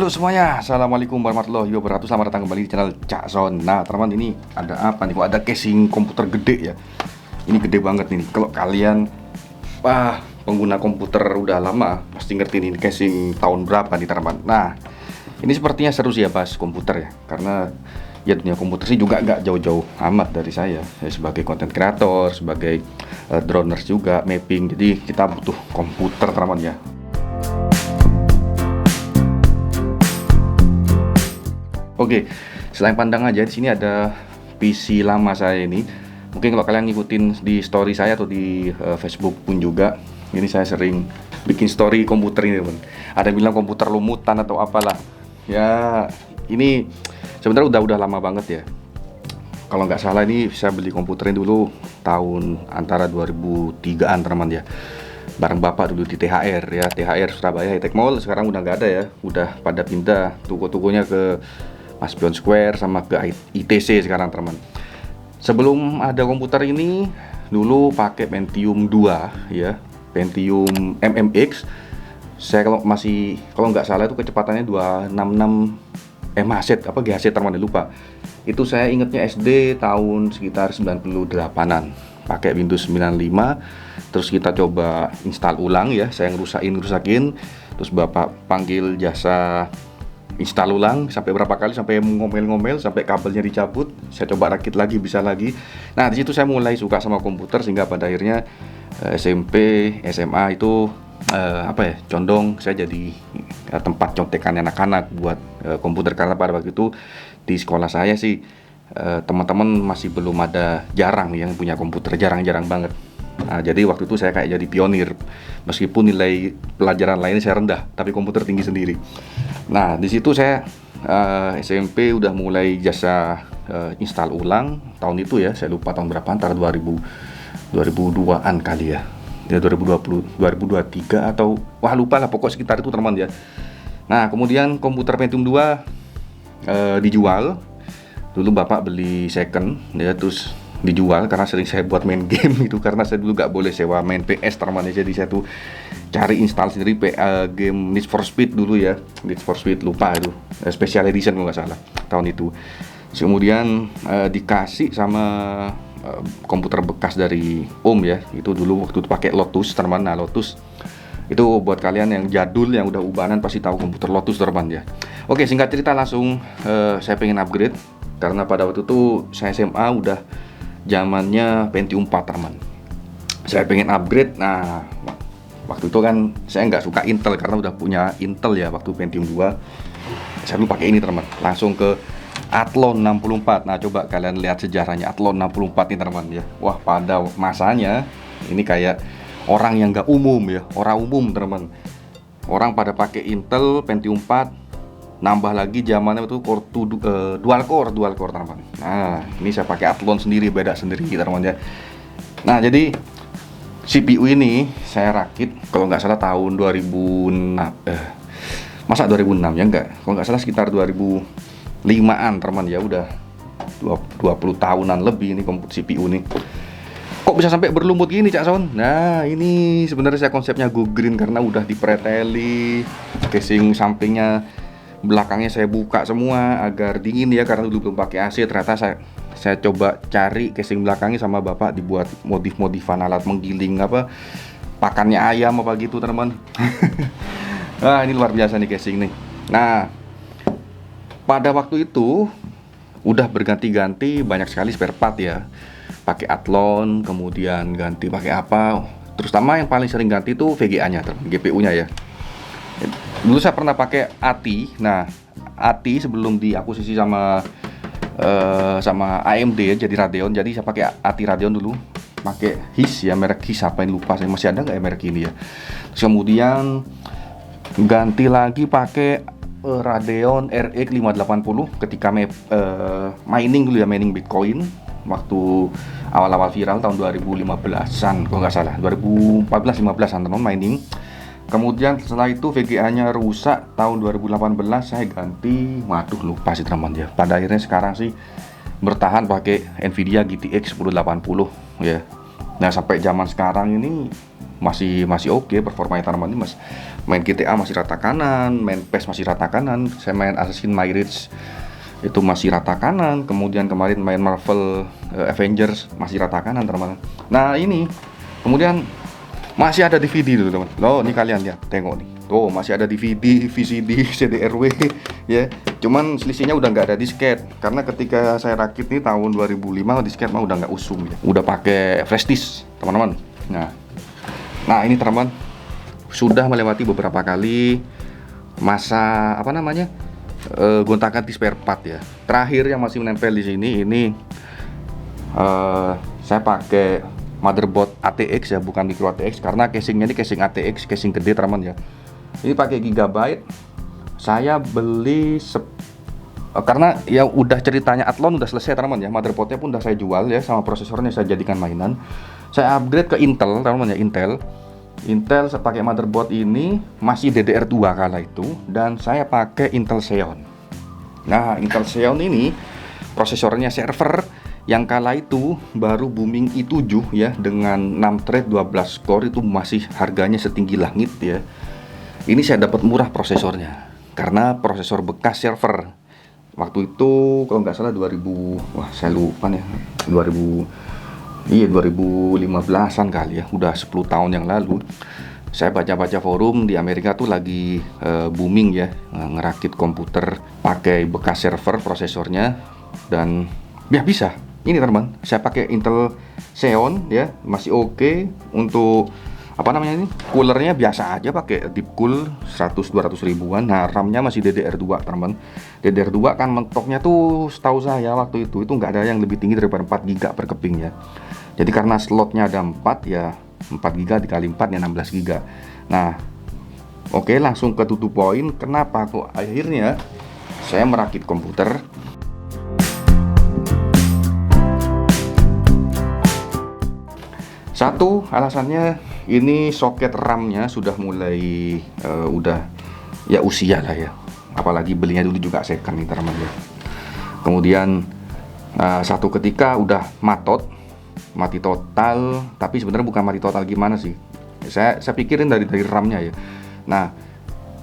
Halo semuanya, Assalamualaikum warahmatullahi wabarakatuh. Selamat datang kembali di channel Cak Son. Nah teman, ini ada apa nih? Kok ada casing komputer gede ya? Ini gede banget nih. Kalau kalian pengguna komputer udah lama, pasti ngerti nih casing tahun berapa nih teman. Nah ini sepertinya seru sih ya bahas komputer ya, karena ya dunia komputer sih juga nggak jauh-jauh amat dari saya sebagai content creator, sebagai droners juga, mapping. Jadi kita butuh komputer teman ya. Oke, selain pandang aja, di sini ada PC lama saya ini. Mungkin kalau kalian ngikutin di story saya atau di Facebook pun juga, ini saya sering bikin story komputer ini, teman. Ada yang bilang komputer lumutan atau apalah. Ya, ini sebenarnya udah lama banget ya. Kalau nggak salah ini saya beli komputer ini dulu tahun antara 2003-an, teman ya. Bareng bapak dulu di THR ya, THR Surabaya High Tech Mall. Sekarang udah nggak ada ya, udah pada pindah toko-tokonya ke Maspion Square sama ke ITC sekarang teman. Sebelum ada komputer ini dulu pakai Pentium 2 ya, Pentium MMX. Saya kalau nggak salah itu kecepatannya 266 MHz apa GHz teman, lupa. Itu saya ingetnya SD tahun sekitar 98-an. Pakai Windows 95. Terus kita coba install ulang ya, saya ngerusakin. Terus bapak panggil jasa install ulang sampai berapa kali, sampai ngomel-ngomel, sampai kabelnya dicabut. Saya coba rakit lagi, bisa lagi. Nah di situ saya mulai suka sama komputer, sehingga pada akhirnya SMP SMA itu condong saya jadi tempat contekan anak-anak buat komputer. Karena pada waktu itu di sekolah saya sih teman-teman masih belum ada, jarang yang punya komputer, jarang-jarang banget. Nah, jadi waktu itu saya kayak jadi pionir, meskipun nilai pelajaran lainnya saya rendah, tapi komputer tinggi sendiri. Nah di situ saya SMP udah mulai jasa install ulang tahun itu ya, saya lupa tahun berapa, antara 2002-an kali ya, 2020 2023 atau lupa lah, pokok sekitar itu teman ya. Nah kemudian komputer Pentium 2 dijual. Dulu bapak beli second ya, terus dijual karena sering saya buat main game itu, karena saya dulu nggak boleh sewa main PS teman ya. Jadi saya tuh cari install sendiri game Need for Speed dulu ya, Need for Speed, lupa itu Special Edition kalau nggak salah tahun itu. Kemudian dikasih sama komputer bekas dari Om ya, itu dulu waktu itu pakai Lotus teman. Nah Lotus itu buat kalian yang jadul, yang udah ubanan pasti tahu komputer Lotus teman ya. Oke, singkat cerita langsung saya pengen upgrade, karena pada waktu itu saya SMA udah zamannya Pentium 4 teman. Saya pengen upgrade. Nah waktu itu kan saya nggak suka Intel karena udah punya Intel ya waktu Pentium 2. Saya dulu pakai ini teman, langsung ke Athlon 64. Nah coba kalian lihat sejarahnya Athlon 64 ini teman ya. Wah pada masanya ini kayak orang yang nggak umum ya, orang umum teman. Orang pada pakai Intel Pentium 4, nambah lagi zamannya itu dual core teman. Nah ini saya pakai Athlon sendiri, beda sendiri teman ya. Nah jadi CPU ini saya rakit kalau nggak salah tahun 2006 masa 2006 ya, enggak, kalau nggak salah sekitar 2005-an teman ya. Udah 20 tahunan lebih ini CPU ini. Kok bisa sampai berlumut gini Cak Son? Nah ini sebenarnya saya konsepnya go green, karena udah dipreteli casing sampingnya, belakangnya saya buka semua agar dingin ya, karena dulu belum pakai AC. Ternyata saya coba cari casing belakangnya sama bapak, dibuat modif-modifan alat menggiling pakannya ayam apa gitu teman. Nah ini luar biasa nih casing nih. Nah pada waktu itu udah berganti-ganti banyak sekali spare part ya, pakai Athlon, kemudian ganti pakai apa, terutama yang paling sering ganti itu VGA-nya, GPU-nya ya. Dulu saya pernah pakai ATI. Nah ATI sebelum diakuisisi sama AMD ya, jadi Radeon. Jadi saya pakai ATI Radeon dulu, pakai HIS ya, merek HIS apa yang lupa saya, masih ada nggak ya merek ini ya. Terus kemudian ganti lagi pakai Radeon RX 580 ketika mining dulu ya, mining Bitcoin waktu awal-awal viral tahun 2015-an kalau nggak salah, 2014-15an teman mining. Kemudian setelah itu VGA-nya rusak tahun 2018, saya ganti, lupa sih teman ya. Pada akhirnya sekarang sih bertahan pakai Nvidia GTX 1080 ya. Nah sampai zaman sekarang ini masih oke performanya teman, Main GTA masih rata kanan, main PES masih rata kanan, saya main Assassin's Mirage itu masih rata kanan, kemudian kemarin main Marvel Avengers masih rata kanan teman-teman. Nah ini kemudian masih ada DVD tuh teman. Loh ini kalian lihat, tengok nih. Tuh masih ada DVD, VCD, CD-RW ya. Cuman selisihnya udah nggak ada disket karena ketika saya rakit nih tahun 2005 disket mah udah nggak usum ya. Udah pakai flash disk teman-teman. Nah ini teman-teman sudah melewati beberapa kali masa apa namanya gonta-ganti spare part ya. Terakhir yang masih menempel di sini ini saya pakai motherboard ATX ya, bukan micro ATX karena casingnya ini casing ATX, casing gede teman ya. Ini pakai Gigabyte. Saya beli karena ya udah ceritanya Athlon udah selesai teman ya. Motherboardnya pun udah saya jual ya, sama prosesornya saya jadikan mainan. Saya upgrade ke Intel teman ya, Intel saya pakai motherboard ini masih DDR2 kala itu, dan saya pakai Intel Xeon. Nah, Intel Xeon ini prosesornya server yang kala itu baru booming i7 ya, dengan 6 thread 12 core itu masih harganya setinggi langit ya. Ini saya dapat murah prosesornya karena prosesor bekas server. Waktu itu kalau nggak salah 2000, wah saya lupa nih, 2015-an kali ya, udah 10 tahun yang lalu. Saya baca-baca forum di Amerika tuh lagi booming ya, ngerakit komputer pakai bekas server prosesornya, dan ya bisa. Ini teman, saya pakai Intel Xeon ya, masih oke. Untuk apa namanya ini, coolernya biasa aja, pakai deep cool 100-200 ribuan. Nah, RAM-nya masih DDR2 teman. DDR2 kan mentoknya tuh setahu saya waktu itu nggak ada yang lebih tinggi daripada 4 GB per keping ya. Jadi karena slotnya ada 4 ya, 4 GB dikali 4 ya 16 GB. Nah, oke, langsung ke tutup poin. Kenapa kok akhirnya saya merakit komputer? Satu, alasannya ini soket RAM-nya sudah mulai udah ya usia lah ya. Apalagi belinya dulu juga second nih teman ya. Kemudian satu ketika udah mati total, tapi sebenarnya bukan mati total gimana sih? Saya pikirin dari RAM-nya ya. Nah,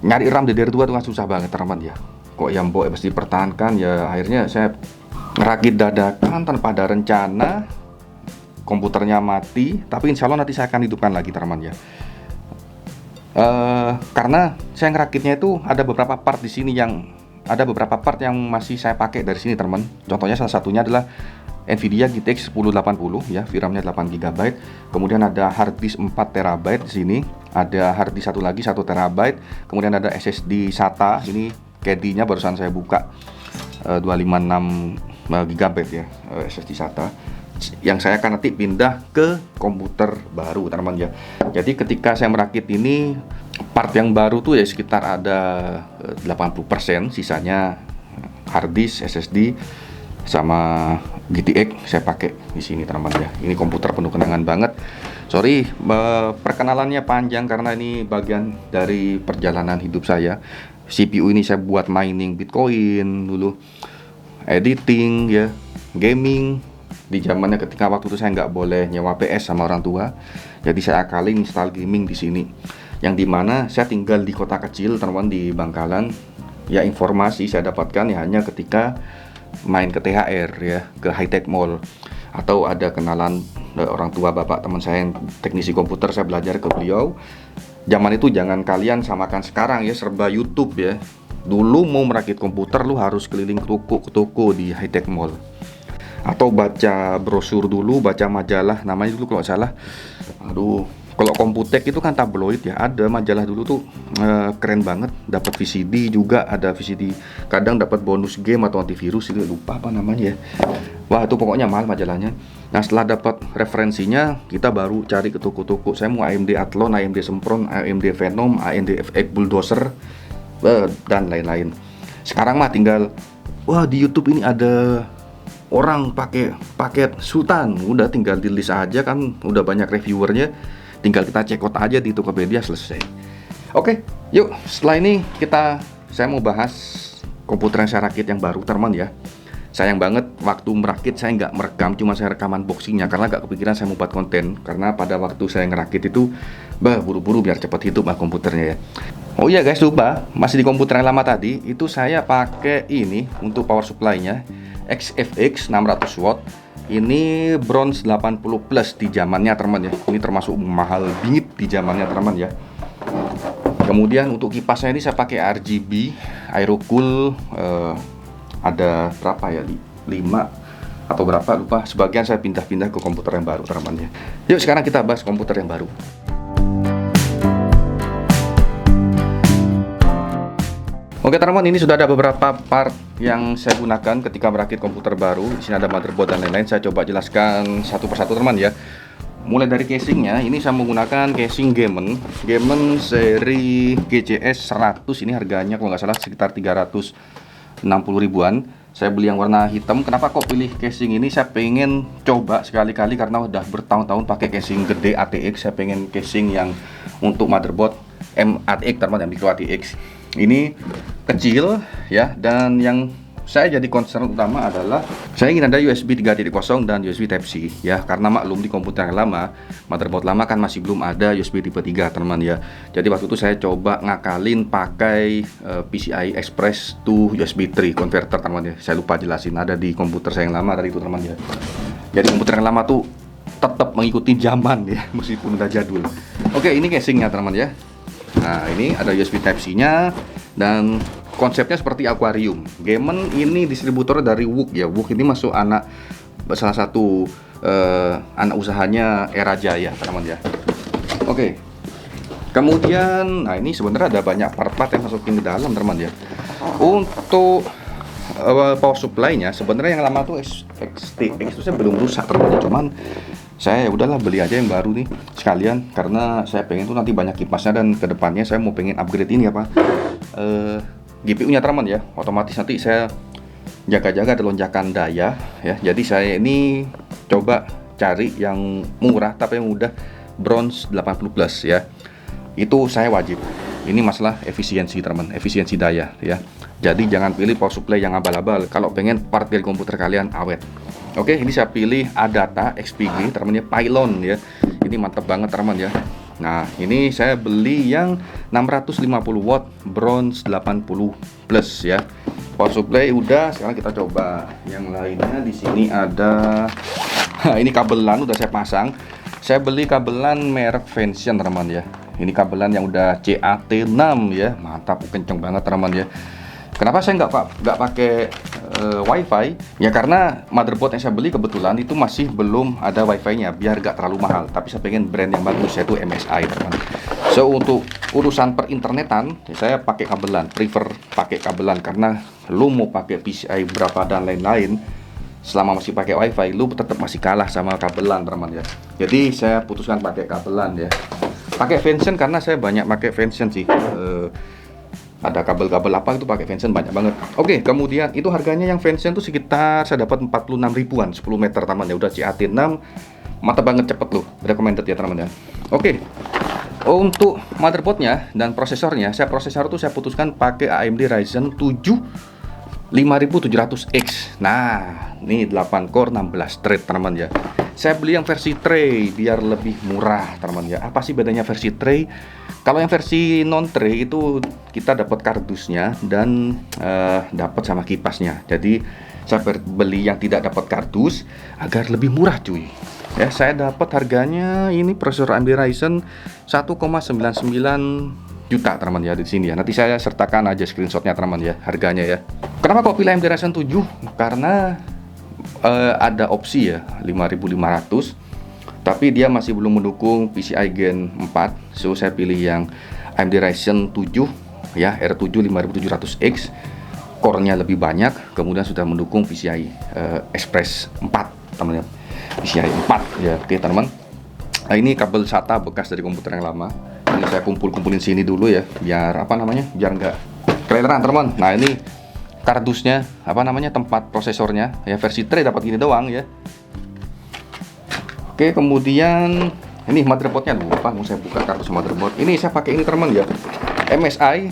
nyari RAM DDR2 itu kan susah banget teman ya. Kok yang boy mesti dipertahankan ya, akhirnya saya ngerakit dadakan tanpa ada rencana. Komputernya mati, tapi insya Allah nanti saya akan hidupkan lagi teman ya. Karena saya ngerakitnya itu ada beberapa part di sini yang masih saya pakai dari sini teman. Contohnya salah satunya adalah Nvidia GTX 1080 ya, VRAM-nya 8 GB. Kemudian ada hard disk 4 TB di sini, ada hard disk satu lagi 1 TB. Kemudian ada SSD SATA, ini CAD-nya barusan saya buka 256 GB ya, SSD SATA. Yang saya akan nanti pindah ke komputer baru teman ya. Jadi ketika saya merakit ini, part yang baru tuh ya sekitar ada 80%, sisanya hard disk, SSD sama GTX saya pakai di sini teman ya. Ini komputer penuh kenangan banget. Sorry, perkenalannya panjang karena ini bagian dari perjalanan hidup saya. CPU ini saya buat mining Bitcoin dulu, editing ya, gaming. Di zamannya ketika waktu itu saya nggak boleh nyewa PS sama orang tua, jadi saya akalin install gaming di sini. Yang dimana saya tinggal di kota kecil teman, di Bangkalan. Ya informasi saya dapatkan ya hanya ketika main ke THR ya, ke High Tech Mall, atau ada kenalan orang tua bapak teman saya yang teknisi komputer, saya belajar ke beliau. Zaman itu jangan kalian samakan sekarang ya, serba YouTube ya. Dulu mau merakit komputer lu harus keliling ke toko di High Tech Mall, atau baca brosur dulu, baca majalah namanya dulu kalau salah. Aduh, kalau Komputek itu kan tabloid ya, ada majalah dulu tuh keren banget, dapat VCD juga, ada VCD, kadang dapat bonus game atau antivirus, itu lupa apa namanya ya. Wah, itu pokoknya mahal majalahnya. Nah, setelah dapat referensinya, kita baru cari ke toko-toko. Saya mau AMD Athlon, AMD Sempron, AMD Venom, AMD FX Bulldozer dan lain-lain. Sekarang mah tinggal, wah di YouTube ini ada orang pakai paket Sultan, udah tinggal di list aja kan, udah banyak reviewernya, tinggal kita check out aja di Tokopedia, selesai. Oke, yuk setelah ini saya mau bahas komputer yang saya rakit yang baru teman ya. Sayang banget waktu merakit saya nggak merekam, cuma saya rekam unboxingnya karena nggak kepikiran saya mau buat konten. Karena pada waktu saya ngerakit itu, buru-buru biar cepat hidup komputernya ya. Oh iya guys, lupa, masih di komputer yang lama tadi, itu saya pakai ini untuk power supply-nya, XFX 600 watt. Ini bronze 80 plus di zamannya teman ya. Ini termasuk mahal bingit di zamannya teman ya. Kemudian untuk kipasnya ini saya pakai RGB Aerocool, ada berapa ya, 5 atau berapa lupa. Sebagian saya pindah-pindah ke komputer yang baru teman ya. Yuk sekarang kita bahas komputer yang baru. Oke teman-teman, ini sudah ada beberapa part yang saya gunakan ketika merakit komputer baru. Di sini ada motherboard dan lain-lain. Saya coba jelaskan satu persatu teman ya. Mulai dari casingnya, ini saya menggunakan casing Gemen seri GCS 100. Ini harganya kalau nggak salah sekitar 360 ribuan. Saya beli yang warna hitam. Kenapa kok pilih casing ini? Saya pengen coba sekali-kali karena udah bertahun-tahun pakai casing gede ATX. Saya pengen casing yang untuk motherboard ATX teman, yang micro ATX. Ini kecil ya, dan yang saya jadi concern utama adalah saya ingin ada USB 3.0 dan USB Type-C ya, karena maklum di komputer yang lama, motherboard lama kan masih belum ada USB tipe 3 teman ya. Jadi waktu itu saya coba ngakalin pakai PCI Express to USB 3 converter teman ya. Saya lupa jelasin, ada di komputer saya yang lama tadi itu teman ya. Jadi komputer yang lama tuh tetap mengikuti zaman ya, meskipun udah jadul. Oke, ini casingnya teman ya. Nah, ini ada USB Type-C-nya dan konsepnya seperti akuarium. Gemen ini distributor dari Wook ya. Wook ini masuk salah satu anak usahanya Era Jaya, teman ya. Oke. Kemudian, nah ini sebenarnya ada banyak part-part yang masukin ke dalam, teman ya. Untuk power supply-nya sebenarnya yang lama tuh XTX itu saya belum rusak, teman ya. Cuman saya udahlah beli aja yang baru nih sekalian, karena saya pengen tuh nanti banyak kipasnya dan kedepannya saya mau pengen upgrade ini apa GPU-nya teman ya. Otomatis nanti saya jaga-jaga ada lonjakan daya ya. Jadi saya ini coba cari yang murah tapi yang udah bronze 80 plus ya. Itu saya wajib. Ini masalah efisiensi teman, efisiensi daya ya. Jadi jangan pilih power supply yang abal-abal kalau pengen part dari komputer kalian awet. Oke, ini saya pilih Adata XPG teman ya, Pylon ya. Ini mantep banget teman ya. Nah, ini saya beli yang 650 watt bronze 80 plus ya. Power supply udah, sekarang kita coba yang lainnya. Di sini ada ini kabelan udah saya pasang. Saya beli kabelan merek Vention teman ya. Ini kabelan yang udah CAT6 ya. Mantap, kenceng banget teman ya. Kenapa saya nggak pakai WiFi? Ya karena motherboard yang saya beli kebetulan itu masih belum ada WiFi-nya, biar nggak terlalu mahal. Tapi saya pengen brand yang bagus, yaitu MSI teman. So untuk urusan perinternetan, ya saya pakai kabelan, prefer pakai kabelan karena lu mau pakai PCI berapa dan lain-lain, selama masih pakai WiFi, lu tetap masih kalah sama kabelan teman ya. Jadi saya putuskan pakai kabelan ya. Pakai Vention karena saya banyak pakai Vention sih. Ada kabel-kabel apa itu pakai Vention banyak banget. Oke, kemudian itu harganya yang Vention tuh sekitar saya dapat 46 ribuan 10 meter teman ya. Udah CAT6, mantap banget, cepet loh, recommended ya teman ya. Oke. Untuk motherboardnya dan prosesornya, prosesor tuh saya putuskan pakai AMD Ryzen 7 5700X. Nah, ini 8 core 16 thread teman ya. Saya beli yang versi tray biar lebih murah teman ya. Apa sih bedanya versi tray? Kalau yang versi non tray itu kita dapat kardusnya dan dapat sama kipasnya. Jadi saya beli yang tidak dapat kardus agar lebih murah cuy. Ya, saya dapat harganya ini prosesor AMD Ryzen 1,99 juta teman ya di sini ya. Nanti saya sertakan aja screenshotnya teman ya, harganya ya. Kenapa kok pilih AMD Ryzen 7? Karena ada opsi ya 5500, tapi dia masih belum mendukung PCI Gen 4. So saya pilih yang AMD Ryzen 7 ya, R7 5700X. Core-nya lebih banyak, kemudian sudah mendukung PCI Express 4 teman-teman. PCI 4 ya. Oke teman-teman. Nah, ini kabel SATA bekas dari komputer yang lama. Ini saya kumpulin sini dulu ya, biar apa namanya? Biar nggak keleleran teman. Nah, ini kardusnya, apa namanya, tempat prosesornya ya, versi tray dapat gini doang ya. Oke, kemudian ini motherboardnya, lupa mau saya buka kardus motherboard. Ini saya pakai ini teman ya, MSI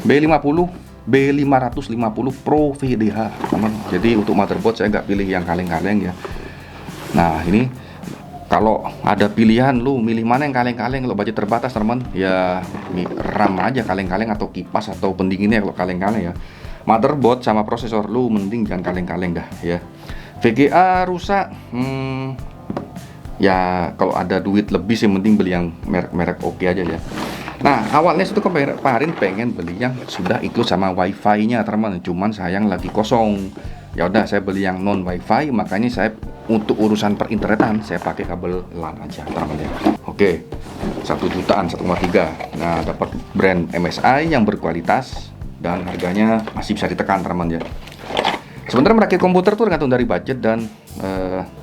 B50 B550 Pro VDH teman. Jadi untuk motherboard saya nggak pilih yang kaleng-kaleng ya. Nah ini kalau ada pilihan lu milih mana yang kaleng-kaleng, kalau budget terbatas teman ya RAM aja kaleng-kaleng atau kipas atau pendinginnya kalau kaleng-kaleng ya. Motherboard sama prosesor lu mending jangan kaleng-kaleng dah ya. VGA rusak, ya kalau ada duit lebih sih mending beli yang merek-merek oke aja ya. Nah awalnya itu kemarin pengen beli yang sudah include sama wifi-nya teman, cuman sayang lagi kosong. Ya udah saya beli yang non wifi, makanya saya untuk urusan perinternetan saya pakai kabel LAN aja teman ya. Oke, 1 jutaan 1,3. Nah dapat brand MSI yang berkualitas dan harganya masih bisa ditekan teman ya. Sebenarnya merakit komputer tuh tergantung dari budget dan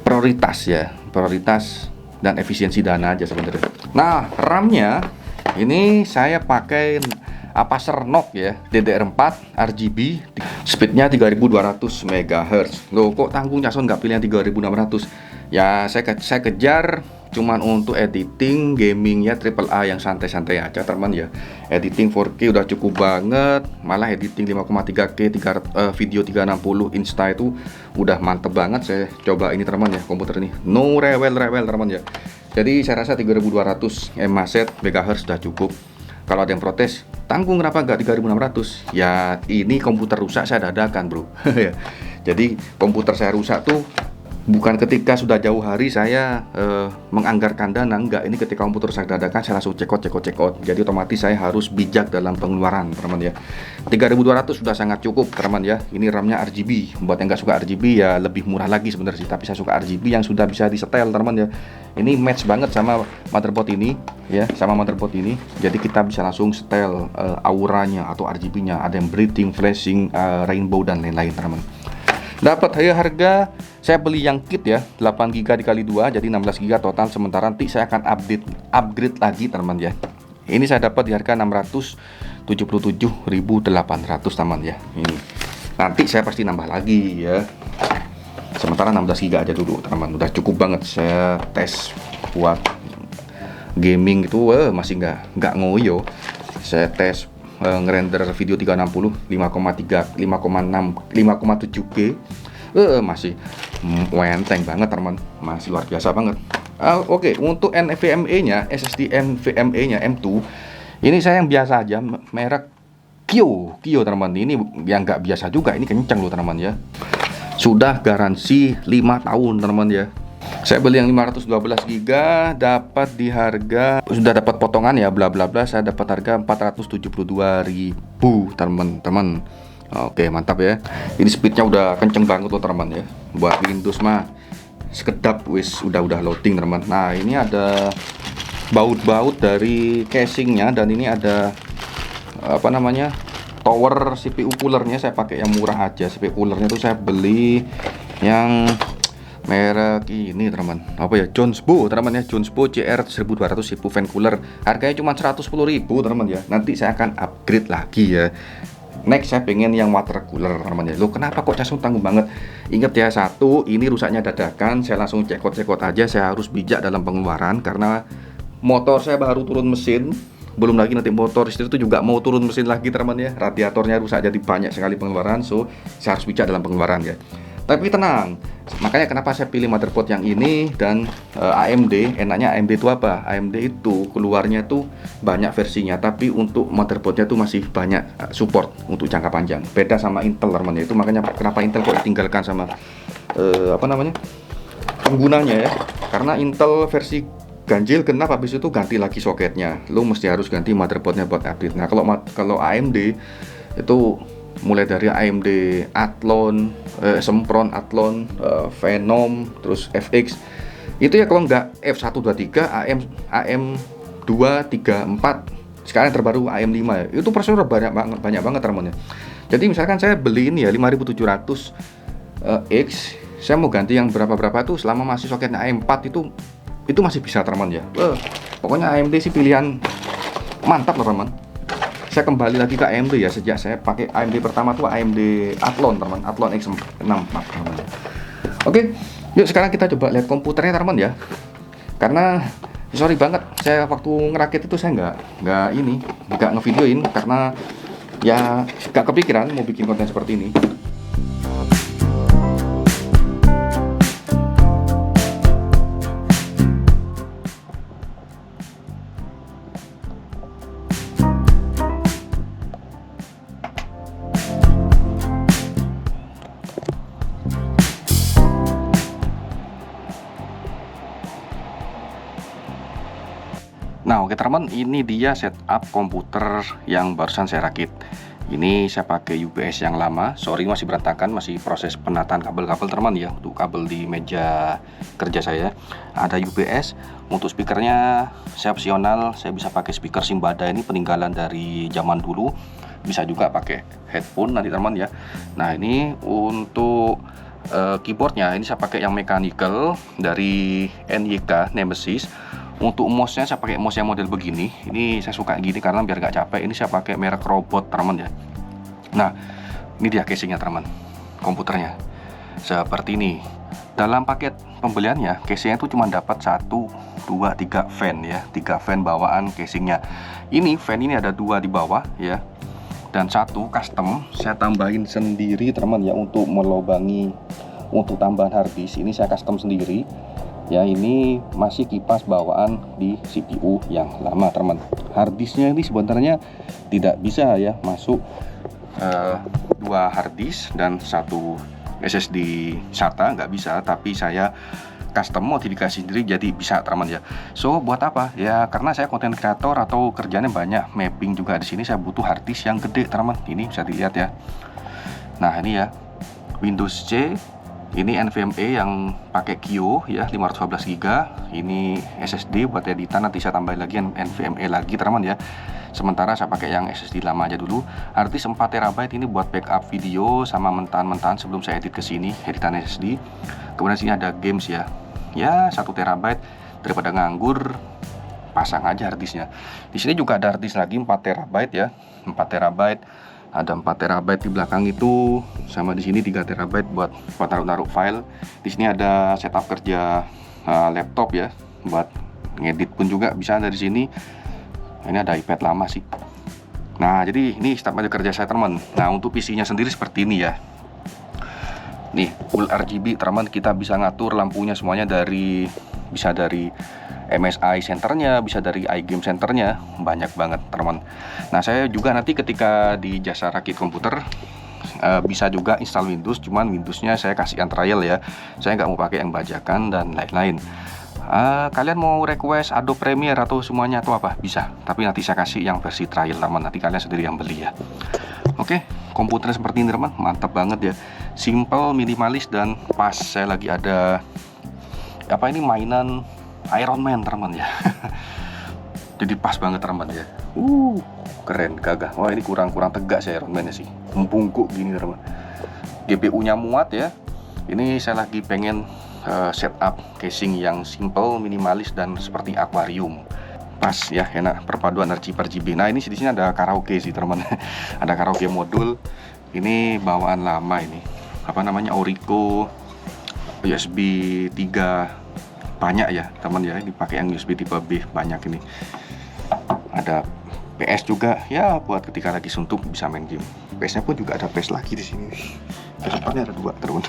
prioritas ya, prioritas dan efisiensi dana aja sebenarnya. Nah RAM-nya ini saya pakai Apacer NOC ya, DDR4 RGB, speednya 3200 MHz. Loh kok tanggung Jason nggak pilih yang 3600? Ya saya kejar cuman untuk editing gaming ya, AAA yang santai-santai aja teman ya. Editing 4K udah cukup banget, malah editing 5,3K video 360 Insta itu udah mantep banget. Saya coba ini teman ya, komputer ini no rewel teman ya. Jadi saya rasa 3200 MHz sudah cukup. Kalau ada yang protes, tanggung kenapa nggak 3600? Ya ini komputer rusak saya dadakan bro. Jadi komputer saya rusak tuh bukan ketika sudah jauh hari saya menganggarkan dana, enggak. Ini ketika komputer rusak dadakan saya langsung cekot. Jadi otomatis saya harus bijak dalam pengeluaran teman ya. 3200 sudah sangat cukup teman ya. Ini RAM-nya RGB. Buat yang nggak suka RGB ya lebih murah lagi sebenarnya sih. Tapi saya suka RGB yang sudah bisa disetel teman ya. Ini match banget sama motherboard ini ya, sama motherboard ini. Jadi kita bisa langsung setel auranya atau RGB-nya. Ada yang breathing, flashing, rainbow dan lain-lain teman. Dapat harga saya beli yang kit ya, 8GB dikali 2 jadi 16GB total. Sementara nanti saya akan upgrade lagi teman ya. Ini saya dapat di harga 677.800 teman ya. Ini nanti saya pasti nambah lagi ya. Sementara 16GB aja dulu teman, udah cukup banget. Saya tes buat gaming itu masih nggak ngoyo. Saya tes ngerender video 360 5,3 5,6 5,7G masih enteng banget teman, masih luar biasa banget. Oke, untuk NVMe nya SSD NVMe nya M2 ini saya yang biasa aja, merek Kyo teman. Ini yang nggak biasa juga, ini kenceng loh teman ya. Sudah garansi 5 tahun teman ya. Saya beli yang 512GB dapat di harga, sudah dapat potongan ya bla bla bla, saya dapat harga 472.000 teman-teman. Oke mantap ya. Ini speednya udah kenceng banget loh teman ya. Buat Windows mah sekedap wis udah loading teman. Nah ini ada baut-baut dari casingnya, dan ini ada apa namanya, tower CPU coolernya. Saya pakai yang murah aja. CPU coolernya tuh saya beli yang merek ini teman, apa ya, Jonesbo teman ya, Jonesbo CR 1200 CPU fan cooler. Harganya cuma 110.000 teman ya. Nanti saya akan upgrade lagi ya. Next saya pengen yang water cooler teman ya. Loh kenapa kok langsung tanggung banget? Ingat ya, satu, ini rusaknya dadakan, saya langsung cekot aja. Saya harus bijak dalam pengeluaran karena motor saya baru turun mesin. Belum lagi nanti motor istri itu juga mau turun mesin lagi teman ya. Radiatornya rusak, jadi banyak sekali pengeluaran. So saya harus bijak dalam pengeluaran ya. Tapi tenang, makanya kenapa saya pilih motherboard yang ini dan AMD. Enaknya AMD itu apa? AMD itu keluarnya tuh banyak versinya, tapi untuk motherboardnya tuh masih banyak support untuk jangka panjang. Beda sama Intel teman ya. Itu makanya kenapa Intel kok ditinggalkan sama apa namanya, penggunanya ya. Karena Intel versi ganjil genap, habis itu ganti lagi soketnya. Lo mesti harus ganti motherboardnya buat update. Nah kalau AMD itu mulai dari AMD Athlon, Sempron, Athlon, Venom, terus FX. Itu ya kalau nggak F123, AM234. Sekarang terbaru AM5 ya. Itu prosesor banyak banget teman ya. Jadi misalkan saya beli ini ya 5700 X, saya mau ganti yang berapa tuh selama masih soketnya AM4 itu masih bisa teman ya. Pokoknya AMD sih pilihan mantap lah teman. Saya kembali lagi ke AMD ya, sejak saya pakai AMD pertama tuh AMD Athlon teman, Athlon X64 teman. Oke, yuk sekarang kita coba lihat komputernya teman ya. Karena sorry banget, saya waktu ngerakit itu saya nggak ngevideoin karena ya gak kepikiran mau bikin konten seperti ini. Nah, oke teman, ini dia setup komputer yang barusan saya rakit. Ini saya pakai UPS yang lama. Sorry masih berantakan, masih proses penataan kabel-kabel teman ya. Untuk kabel di meja kerja saya ada UPS. Untuk speakernya saya opsional, saya bisa pakai speaker Simbada, ini peninggalan dari zaman dulu. Bisa juga pakai headphone nanti teman ya. Nah, ini untuk keyboardnya ini saya pakai yang mechanical dari NYK Nemesis. Untuk mouse-nya saya pakai mouse yang model begini. Ini saya suka gini karena biar gak capek. Ini saya pakai merek robot teman ya. Nah, ini dia casingnya teman, komputernya seperti ini. Dalam paket pembeliannya casingnya itu cuma dapat 1, 2, 3 fan ya, 3 fan bawaan casingnya. Ini fan ini ada 2 di bawah ya, dan 1 custom saya tambahin sendiri teman ya, untuk melobangi untuk tambahan harddisk. Ini saya custom sendiri ya. Ini masih kipas bawaan di CPU yang lama teman. Harddisknya ini sebenarnya tidak bisa ya masuk 2 harddisk dan 1 SSD SATA, nggak bisa, tapi saya custom modifikasi sendiri jadi bisa teman ya. So buat apa ya, karena saya konten kreator atau kerjanya banyak mapping juga di sini, saya butuh harddisk yang gede teman. Ini bisa dilihat ya. Nah, ini ya Windows C. Ini NVMe yang pakai Kio ya, 512 GB. Ini SSD buat editan, nanti saya tambahin lagi NVMe lagi teman ya. Sementara saya pakai yang SSD lama aja dulu. Harddisk 4 TB ini buat backup video sama mentahan-mentahan sebelum saya edit ke sini, editan SSD. Kemudian sini ada games ya. Ya, 1 TB, daripada nganggur pasang aja harddisknya. Di sini juga ada harddisk lagi 4 TB ya. 4 TB. Ada 4 TB di belakang itu, sama di sini 3 TB buat taruh-taruh file. Di sini ada setup kerja laptop ya, buat ngedit pun juga bisa dari sini. Ini ada iPad lama sih. Nah, jadi ini setup meja kerja saya teman. Nah, untuk PC-nya sendiri seperti ini ya. Nih, full RGB teman, kita bisa ngatur lampunya semuanya bisa dari MSI centernya, bisa dari iGame centernya, banyak banget teman. Nah, saya juga nanti ketika di jasa rakit komputer bisa juga install Windows, cuman Windowsnya saya kasih trial ya, saya nggak mau pakai yang bajakan dan lain-lain. Kalian mau request Adobe Premiere atau semuanya atau apa bisa, tapi nanti saya kasih yang versi trial teman, nanti kalian sendiri yang beli ya. Oke, komputernya seperti ini teman, mantap banget ya, simple, minimalis, dan pas saya lagi ada apa ini, mainan Iron Man teman ya. Jadi pas banget teman ya. Keren, gagah. Wah, ini kurang tegak sih Iron Man sih, membungkuk gini teman. GPU nya muat ya. Ini saya lagi pengen setup casing yang simple, minimalis, dan seperti akuarium. Pas ya, enak perpaduan RGB. Nah, ini di sini ada karaoke sih teman. Ada karaoke modul. Ini bawaan lama ini. Apa namanya? Orico USB 3 banyak ya teman ya. Ini pakai yang USB tipe B banyak ini. Ada PS juga ya, buat ketika lagi suntuk bisa main game. PS-nya pun juga ada PS lagi di sini. Depannya ada 2 teman.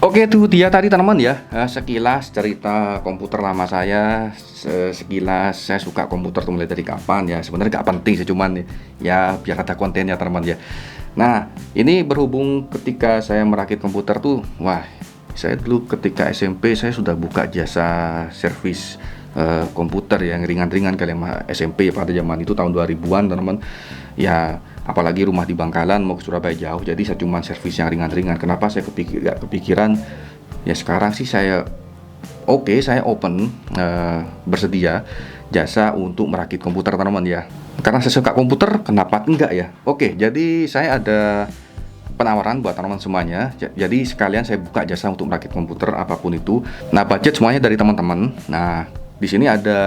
Oke, itu dia tadi teman ya, sekilas cerita komputer lama saya. Sekilas saya suka komputer tuh mulai dari kapan ya. Sebenarnya gak penting sih, cuman ya biar ada kontennya teman ya. Nah, ini berhubung ketika saya merakit komputer tuh, wah, saya dulu ketika SMP saya sudah buka jasa servis komputer yang ringan-ringan kalian SMP pada zaman itu tahun 2000-an teman-teman. Ya, apalagi rumah di Bangkalan mau ke Surabaya jauh, jadi saya cuma servis yang ringan-ringan. Kenapa saya gak kepikiran? Ya sekarang sih saya saya open bersedia jasa untuk merakit komputer teman-teman ya. Karena saya suka komputer, kenapa enggak ya? Oke, jadi saya ada penawaran buat teman-teman semuanya. Jadi sekalian saya buka jasa untuk merakit komputer apapun itu. Nah, budget semuanya dari teman-teman. Nah, di sini ada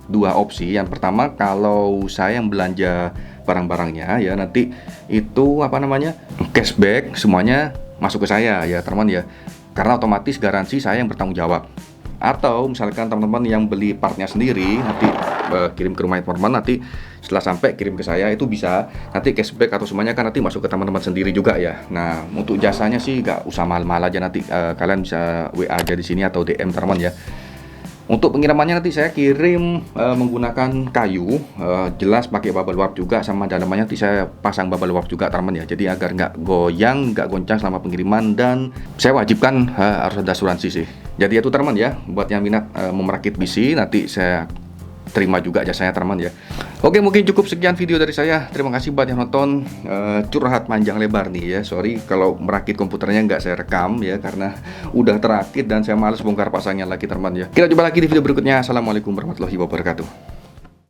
2 opsi. Yang pertama, kalau saya yang belanja barang-barangnya ya, nanti itu apa namanya, cashback semuanya masuk ke saya ya teman ya, karena otomatis garansi saya yang bertanggung jawab. Atau misalkan teman-teman yang beli partnya sendiri, nanti kirim ke rumah teman-teman, nanti setelah sampai kirim ke saya itu bisa nanti cashback atau semuanya kan nanti masuk ke teman-teman sendiri juga ya. Nah untuk jasanya sih nggak usah mahal-mahal aja, nanti kalian bisa WA aja di sini atau DM teman ya. Untuk pengirimannya nanti saya kirim menggunakan kayu, jelas pakai bubble wrap juga, sama dalamannya nanti saya pasang bubble wrap juga teman ya. Jadi agar nggak goyang, nggak goncang selama pengiriman, dan saya wajibkan harus ada asuransi sih. Jadi itu teman ya, buat yang minat memerakit PC nanti saya terima juga jasanya teman ya. Oke, mungkin cukup sekian video dari saya. Terima kasih buat yang nonton. Curhat panjang lebar nih ya. Sorry kalau merakit komputernya nggak saya rekam ya, karena udah terakit dan saya males bongkar pasangnya lagi teman ya. Kita coba lagi di video berikutnya. Assalamualaikum warahmatullahi wabarakatuh.